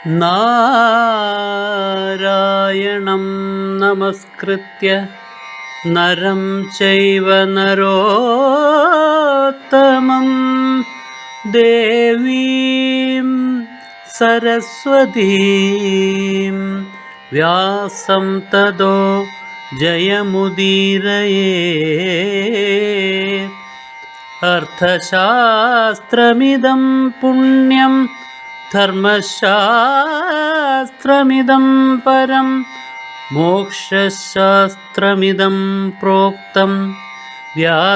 നാരായണം നമസ്കൃത്യ നരം ചൈവ നരോത്തമം ദേവീം സരസ്വതീം വ്യാസം തതോ ജയമുദീരയേ. അർത്ഥശാസ്ത്രമിദം പുണ്യം ധർമ്മശാസ്ത്രമിദം പരം മോക്ഷശാസ്ത്രമിദം പ്രോക്തം വ്യാസേനാമിത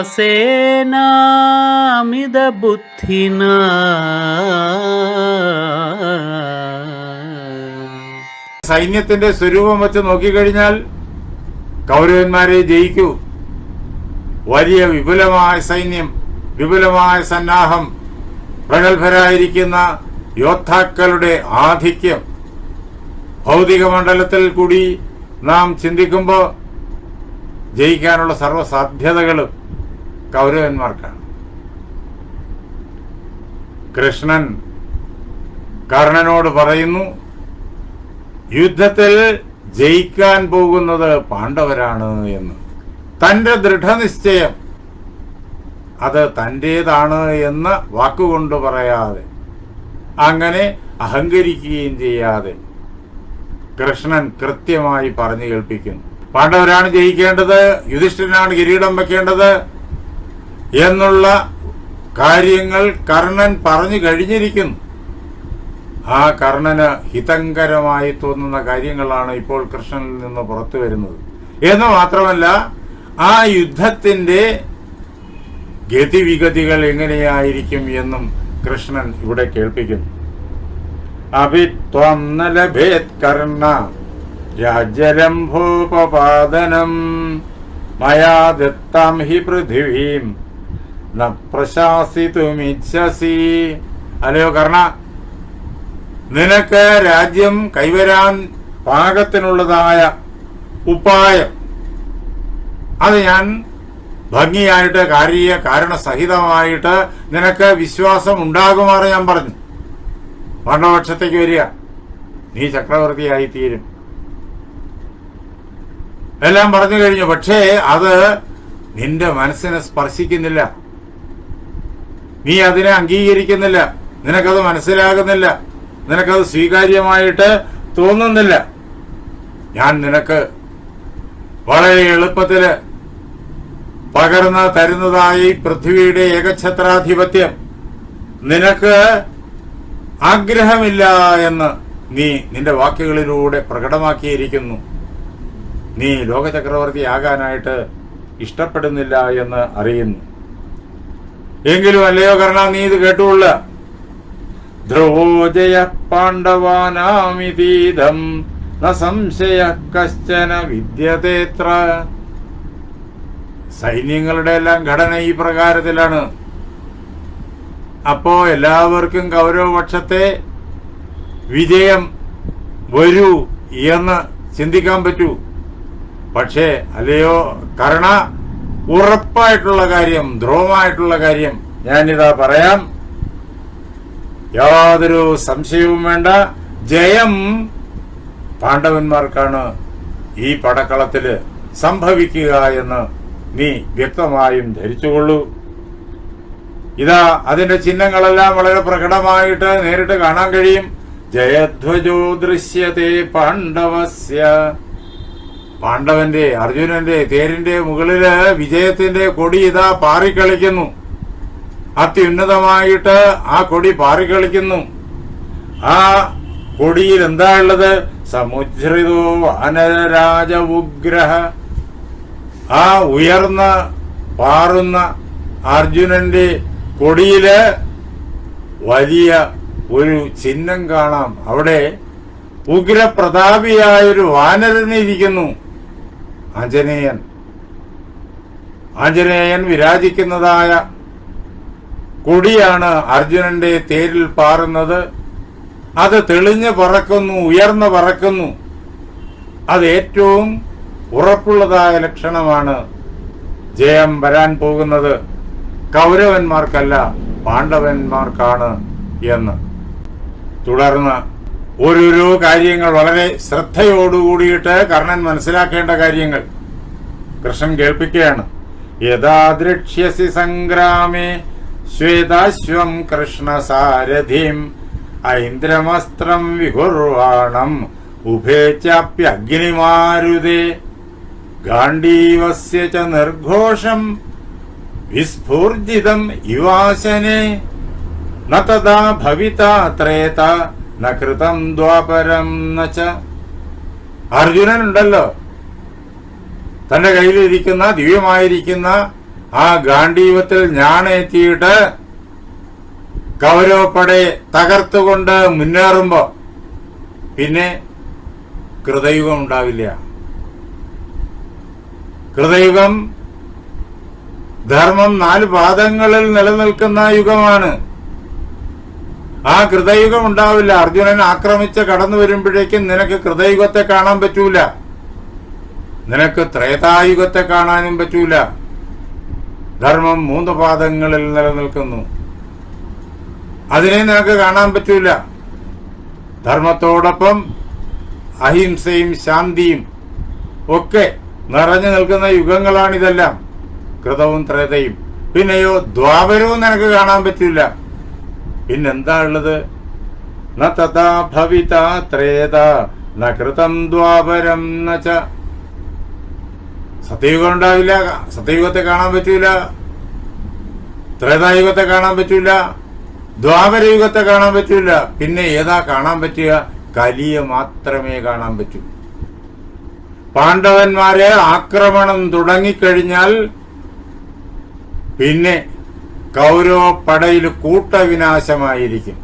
ബുദ്ധിനാ. സൈന്യത്തിന്റെ സ്വരൂപം വെച്ച് നോക്കിക്കഴിഞ്ഞാൽ കൗരവന്മാരെ ജയിക്കൂ. വലിയ വിപുലമായ സൈന്യം, വിപുലമായ സന്നാഹം, പ്രഗത്ഭരായിരിക്കുന്ന യോദ്ധാക്കളുടെ ആധിക്യം ഭൗതിക മണ്ഡലത്തിൽ കൂടി നാം ചിന്തിക്കുമ്പോൾ ജയിക്കാനുള്ള സർവ്വസാധ്യതകളും കൗരവന്മാർക്കാണ്. കൃഷ്ണൻ കർണനോട് പറയുന്നു, യുദ്ധത്തിൽ ജയിക്കാൻ പോകുന്നത് പാണ്ഡവരാണ് എന്ന്. തന്റെ ദൃഢനിശ്ചയം അത് തൻ്റേതാണ് എന്ന് വാക്കുകൊണ്ട് പറയാതെ, അങ്ങനെ അഹങ്കരിക്കുകയും ചെയ്യാതെ കൃഷ്ണൻ കൃത്യമായി പറഞ്ഞു കേൾപ്പിക്കുന്നു. പാണ്ഡവരാണ് ജയിക്കേണ്ടത്, യുധിഷ്ഠിരനാണ് കിരീടം വെക്കേണ്ടത് എന്നുള്ള കാര്യങ്ങൾ കർണൻ പറഞ്ഞു കഴിഞ്ഞിരിക്കുന്നു. ആ കർണന് ഹിതങ്കരമായി തോന്നുന്ന കാര്യങ്ങളാണ് ഇപ്പോൾ കൃഷ്ണനിൽ നിന്ന് പുറത്തു വരുന്നത് എന്ന് മാത്രമല്ല, ആ യുദ്ധത്തിന്റെ ഗതിവിഗതികൾ എങ്ങനെയായിരിക്കും എന്നും കൃഷ്ണൻ ഇവിടെ കേൾപ്പിക്കുന്നു. അഭിത്വം ന ലഭേത് കർണ രാജ്യരംഭോപപാദനം മയാ ദത്താം ഹി പൃഥിവീം ന പ്രശാസിതുമിച്ഛസി. അല്ലയോ കർണ, നിനക്ക് രാജ്യം കൈവരാൻ പാകത്തിനുള്ളതായ ഉപായം അത് ഞാൻ ഭംഗിയായിട്ട് കാരണസഹിതമായിട്ട് നിനക്ക് വിശ്വാസം ഉണ്ടാകുമാറ് ഞാൻ പറഞ്ഞു. പാണ്ഡവപക്ഷത്തേക്ക് വരിക, നീ ചക്രവർത്തിയായി തീരും എല്ലാം പറഞ്ഞു കഴിഞ്ഞു. പക്ഷേ അത് നിന്റെ മനസ്സിനെ സ്പർശിക്കുന്നില്ല, നീ അതിനെ അംഗീകരിക്കുന്നില്ല, നിനക്കത് മനസ്സിലാകുന്നില്ല, നിനക്കത് സ്വീകാര്യമായിട്ട് തോന്നുന്നില്ല. ഞാൻ നിനക്ക് വളരെ എളുപ്പത്തില് പകർന്ന് തരുന്നതായി പൃഥ്വിയുടെ ഏകഛത്രാധിപത്യം നിനക്ക് ആഗ്രഹമില്ല എന്ന് നീ നിന്റെ വാക്കുകളിലൂടെ പ്രകടമാക്കിയിരിക്കുന്നു. നീ ലോകചക്രവർത്തിയാകാനായിട്ട് ഇഷ്ടപ്പെടുന്നില്ല എന്ന് അറിയുന്നു. എങ്കിലും അല്ലയോ കർണ, നീ ഇത് കേട്ടുകൊള്ള. ധ്രുവോജയ പാണ്ഡവാനാമിതീദം ന സംശയ കശ്ചന വിദ്യതേത്ര. സൈന്യങ്ങളുടെ എല്ലാം ഘടന ഈ പ്രകാരത്തിലാണ്. അപ്പോ എല്ലാവർക്കും കൗരവപക്ഷത്തെ വിജയം വരൂ എന്ന് ചിന്തിക്കാൻ പറ്റൂ. പക്ഷേ അല്ലയോ കർണ, ഉറപ്പായിട്ടുള്ള കാര്യം, ധ്രുവമായിട്ടുള്ള കാര്യം ഞാനിതാ പറയാം. യാതൊരു സംശയവും വേണ്ട, ജയം പാണ്ഡവന്മാർക്കാണ് ഈ പടക്കളത്തില് സംഭവിക്കുക എന്ന് നീ വ്യക്തമായും ധരിച്ചുകൊള്ളൂ. ഇതാ അതിന്റെ ചിഹ്നങ്ങളെല്ലാം വളരെ പ്രകടമായിട്ട് നേരിട്ട് കാണാൻ കഴിയും. ജയധ്വജോ ദൃശ്യത്തെ പാണ്ഡവസ്യ. പാണ്ഡവന്റെ, അർജുനന്റെ തേരിന്റെ മുകളില് വിജയത്തിന്റെ കൊടി ഇതാ പാറിക്കളിക്കുന്നു. അത്യുന്നതമായിട്ട് ആ കൊടി പാറിക്കളിക്കുന്നു. ആ കൊടിയിൽ എന്താ ഉള്ളത്? സമുജ്രിതോ വാനരരാജ ഉഗ്രഹ. ആ ഉയർന്ന പാറുന്ന അർജുനന്റെ കൊടിയില് വലിയ ഒരു ചിഹ്നം കാണാം. അവിടെ ഉഗ്രപ്രതാപിയായൊരു വാനരനിരിക്കുന്നു, ആഞ്ജനേയൻ. ആഞ്ജനേയൻ വിരാജിക്കുന്നതായ കൊടിയാണ് അർജുനന്റെ തേരിൽ പാറുന്നത്. അത് തെളിഞ്ഞ് പറക്കുന്നു, ഉയർന്ന് പറക്കുന്നു. അത് ഏറ്റവും ഉറപ്പുള്ളതായ ലക്ഷണമാണ്. ജയം വരാൻ പോകുന്നത് കൗരവന്മാർക്കല്ല, പാണ്ഡവന്മാർക്കാണ് എന്ന്. തുടർന്ന് ഓരോരോ കാര്യങ്ങൾ വളരെ ശ്രദ്ധയോടുകൂടിയിട്ട് കർണൻ മനസ്സിലാക്കേണ്ട കാര്യങ്ങൾ കൃഷ്ണൻ കേൾപ്പിക്കുകയാണ്. യഥാ ദ്രക്ഷ്യസി സംഗ്രാമേ ശ്വേതാശ്വം കൃഷ്ണസാരഥിം ഐന്ദ്രമസ്ത്രം വികുർവാണം ഉഭേച്ചാപ്യഗ്നിമാരുതേ ഗാണ്ഡീവസ്യ ച നിർഘോഷം വിസ്ഫൂർജിതം ഇവാശനെ ന തദാ ഭവിതാ ത്രേത ന കൃതം ദ്വാപരം ന ച. അർജുനനുണ്ടല്ലോ, തന്റെ കയ്യിലിരിക്കുന്ന ദിവ്യമായിരിക്കുന്ന ആ ഗാണ്ഡീവത്തിൽ ഞാണെത്തിയിട്ട് കൗരവപ്പടയെ തകർത്തുകൊണ്ട് മുന്നേറുമ്പോ പിന്നെ കൃതയുഗം ഉണ്ടാവില്ല. കൃതയുഗം ധർമ്മം 4 പാദങ്ങളിൽ നിലനിൽക്കുന്ന യുഗമാണ്. ആ കൃതയുഗം ഉണ്ടാവില്ല. അർജുനൻ ആക്രമിച്ച് കടന്നു വരുമ്പോഴേക്കും നിനക്ക് കൃതയുഗത്തെ കാണാൻ പറ്റൂല, നിനക്ക് ത്രേതായുഗത്തെ കാണാനും പറ്റൂല. ധർമ്മം 3 പാദങ്ങളിൽ നിലനിൽക്കുന്നു, അതിനെ നിനക്ക് കാണാൻ പറ്റൂല. ധർമ്മത്തോടൊപ്പം അഹിംസയും ശാന്തിയും ഒക്കെ നിറഞ്ഞു നിൽക്കുന്ന യുഗങ്ങളാണിതെല്ലാം, കൃതവും ത്രേതയും. പിന്നെയോ ദ്വാപരവും നിനക്ക് കാണാൻ പറ്റില്ല. പിന്നെന്താ ഉള്ളത്? ന തഥാ ഭവിത ത്രേത ന കൃതം ദ്വാപരം ന ച. സത്യയുഗം ഉണ്ടാവില്ല, സത്യയുഗത്തെ കാണാൻ പറ്റൂല, ത്രേതായുഗത്തെ കാണാൻ പറ്റൂല, ദ്വാപരയുഗത്തെ കാണാൻ പറ്റൂല. പിന്നെ ഏതാ കാണാൻ പറ്റുക? കലിയെ മാത്രമേ കാണാൻ പറ്റൂ. പാണ്ഡവന്മാരെ ആക്രമണം തുടങ്ങിക്കഴിഞ്ഞാൽ പിന്നെ കൗരവ പടയിൽ കൂട്ടവിനാശമായിരിക്കും.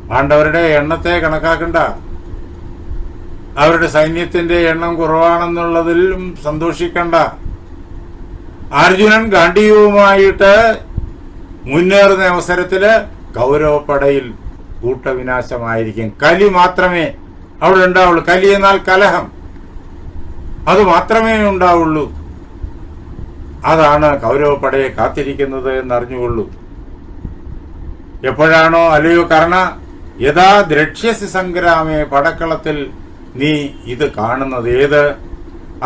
പാണ്ഡവരുടെ എണ്ണത്തെ കണക്കാക്കണ്ട, അവരുടെ സൈന്യത്തിന്റെ എണ്ണം കുറവാണെന്നുള്ളതിലും സന്തോഷിക്കണ്ട. അർജുനൻ ഗാണ്ഡീവവുമായിട്ട് മുന്നേറുന്ന അവസരത്തില് കൗരവപ്പടയിൽ കൂട്ടവിനാശമായിരിക്കും. കലി മാത്രമേ അവിടെ ഉണ്ടാവുള്ളൂ. കലി എന്നാൽ കലഹം, അത് മാത്രമേ ഉണ്ടാവുള്ളൂ. അതാണ് കൗരവപ്പടയെ കാത്തിരിക്കുന്നത് എന്നറിഞ്ഞുകൊള്ളൂ. എപ്പോഴാണോ അല്ലയോ കർണ, യഥാ ദ്രക്ഷ്യസി സംഗ്രാമേ, പടക്കളത്തിൽ നീ ഇത് കാണുന്നത്. ഏത്?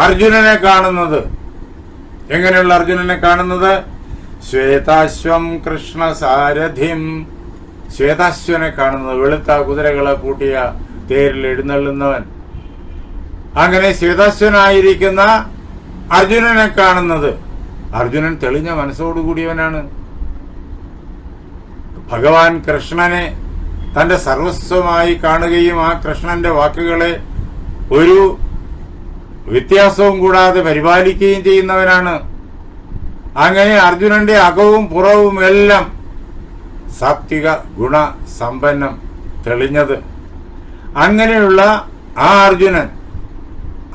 അർജുനനെ കാണുന്നത്. എങ്ങനെയുള്ള അർജുനനെ കാണുന്നത്? ശ്വേതാശ്വം കൃഷ്ണസാരഥിം, ശ്വേതാശ്വനെ കാണുന്നത്, വെളുത്ത കുതിരകളെ പൂട്ടിയ തേരിൽ എഴുന്നള്ളുന്നവൻ. അങ്ങനെ ശ്വേതാശ്വനായിരിക്കുന്ന അർജുനനെ കാണുന്നത്. അർജുനൻ തെളിഞ്ഞ മനസ്സോടുകൂടിയവനാണ്. ഭഗവാൻ കൃഷ്ണനെ തന്റെ സർവസ്വമായി കാണുകയും ആ കൃഷ്ണന്റെ വാക്കുകളെ ഒരു വ്യത്യാസവും കൂടാതെ പരിപാലിക്കുകയും ചെയ്യുന്നവനാണ്. അങ്ങനെ അർജുനന്റെ അകവും പുറവും എല്ലാം സാത്വിക ഗുണ സമ്പന്നം തെളിഞ്ഞത്. അങ്ങനെയുള്ള ആ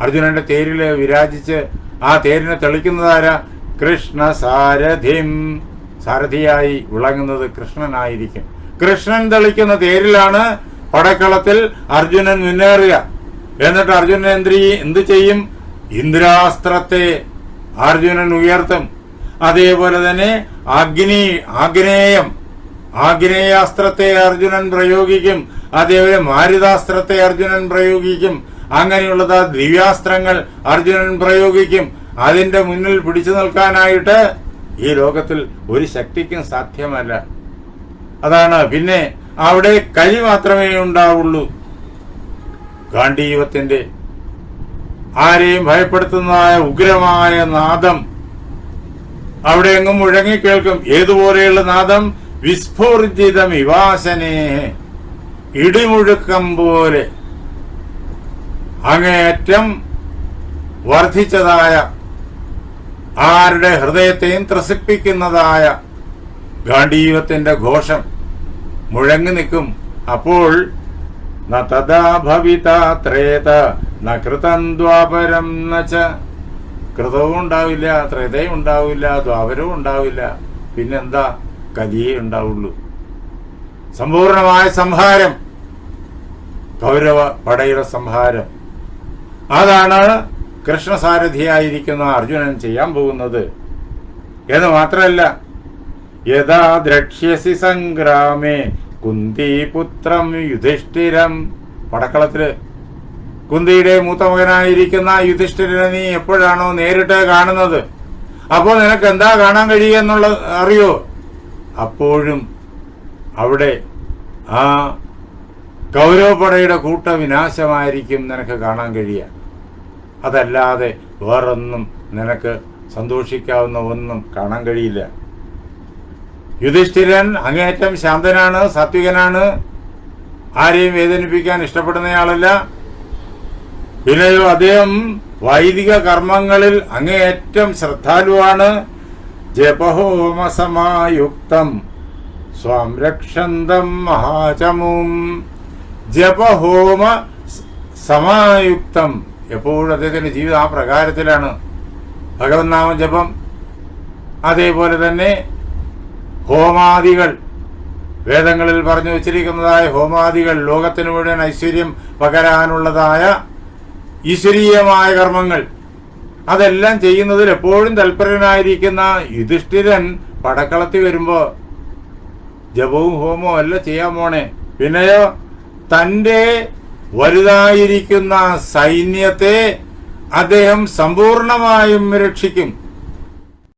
അർജുനന്റെ തേരില് വിരാജിച്ച് ആ തേരിനെ തെളിക്കുന്നതാരാ? കൃഷ്ണ സാരഥിം. സാരഥിയായി വിളങ്ങുന്നത് കൃഷ്ണനായിരിക്കും. കൃഷ്ണൻ തെളിക്കുന്ന തേരിലാണ് പടക്കളത്തിൽ അർജുനൻ മുന്നേറുക. എന്നിട്ട് അർജുനൻ എന്ത് ചെയ്യും? ഇന്ദ്രാസ്ത്രത്തെ അർജുനൻ ഉയർത്തും. അതേപോലെ തന്നെ ആഗ്നേയാസ്ത്രത്തെ അർജുനൻ പ്രയോഗിക്കും. അതേപോലെ മാരുതാസ്ത്രത്തെ അർജുനൻ പ്രയോഗിക്കും. അങ്ങനെയുള്ളത് ദിവ്യാസ്ത്രങ്ങൾ അർജുനൻ പ്രയോഗിക്കും. അതിന്റെ മുന്നിൽ പിടിച്ചു നിൽക്കാനായിട്ട് ഈ ലോകത്തിൽ ഒരു ശക്തിക്കും സാധ്യമല്ല. അതാണ്. പിന്നെ അവിടെ കലി മാത്രമേ ഉണ്ടാവുള്ളൂ. ഗാണ്ഡീവത്തിന്റെ ആരെയും ഭയപ്പെടുത്തുന്നതായ ഉഗ്രമായ നാദം അവിടെ എങ്ങും മുഴങ്ങിക്കേൾക്കും. ഏതുപോലെയുള്ള നാദം? വിസ്ഫോർജിതം ഇവാശനേ, ഇടിമുഴുക്കം പോലെ അങ്ങേയറ്റം വർദ്ധിച്ചതായ, ആരുടെ ഹൃദയത്തെയും ത്രസിപ്പിക്കുന്നതായ ഗാണ്ഡീവത്തിന്റെ ഘോഷം മുഴങ്ങി നിൽക്കും. അപ്പോൾ ന തഥാ ഭവിത ത്രേത ന കൃതം ദ്വാപരം ന ച. കൃതവും ഉണ്ടാവില്ല, ത്രേതയും ഉണ്ടാവില്ല, ദ്വാപരവും ഉണ്ടാവില്ല. പിന്നെന്താ? കലിയേ ഉണ്ടാവുള്ളൂ. സമ്പൂർണമായ സംഹാരം, കൗരവ പടയുടെ സംഹാരം. അതാണ് കൃഷ്ണസാരഥിയായിരിക്കുന്ന അർജുനൻ ചെയ്യാൻ പോകുന്നത്. എന്ന് മാത്രമല്ല, യഥാ ദ്രക്ഷ്യസി സംഗ്രാമേ കുന്തിപുത്രം യുധിഷ്ഠിരം. പടക്കളത്തില് കുന്തിയുടെ മൂത്ത മകനായിരിക്കുന്ന യുധിഷ്ഠിരനെ നീ എപ്പോഴാണോ നേരിട്ട് കാണുന്നത്, അപ്പോൾ നിനക്ക് എന്താ കാണാൻ കഴിയുക എന്നുള്ളത് അറിയോ? അപ്പോഴും അവിടെ ആ കൗരവപ്പടയുടെ കൂട്ടവിനാശമായിരിക്കും നിനക്ക് കാണാൻ കഴിയുക. അതല്ലാതെ വേറൊന്നും നിനക്ക് സന്തോഷിക്കാവുന്ന ഒന്നും കാണാൻ കഴിയില്ല. യുധിഷ്ഠിരൻ അങ്ങേയറ്റം ശാന്തനാണ്, സാത്വികനാണ്, ആരെയും വേദനിപ്പിക്കാൻ ഇഷ്ടപ്പെടുന്നയാളല്ല. പിന്നെയോ അദ്ദേഹം വൈദിക കർമ്മങ്ങളിൽ അങ്ങേയറ്റം ശ്രദ്ധാലുവാണ്. ജപഹോമസമായുക്തം സ്വാം രക്ഷന്തം മഹാചമും. ജപഹോമ സമായുക്തം, എപ്പോഴും അദ്ദേഹത്തിന്റെ ജീവിതം ആ പ്രകാരത്തിലാണ്. ഭഗവത് നാമ ജപം, അതേപോലെ തന്നെ ഹോമാദികൾ, വേദങ്ങളിൽ പറഞ്ഞു വച്ചിരിക്കുന്നതായ ഹോമാദികൾ, ലോകത്തിനു മുഴുവൻ ഐശ്വര്യം പകരാനുള്ളതായ ഈശ്വരീയമായ കർമ്മങ്ങൾ, അതെല്ലാം ചെയ്യുന്നതിൽ എപ്പോഴും തൽപരനായിരിക്കുന്ന യുധിഷ്ഠിരൻ പടക്കളത്തിൽ വരുമ്പോ ജപവും ഹോമവും അല്ല ചെയ്യാൻ പോണേ. പിന്നെയോ തന്റെ വലുതായിരിക്കുന്ന സൈന്യത്തെ അദ്ദേഹം സമ്പൂർണമായും രക്ഷിക്കും.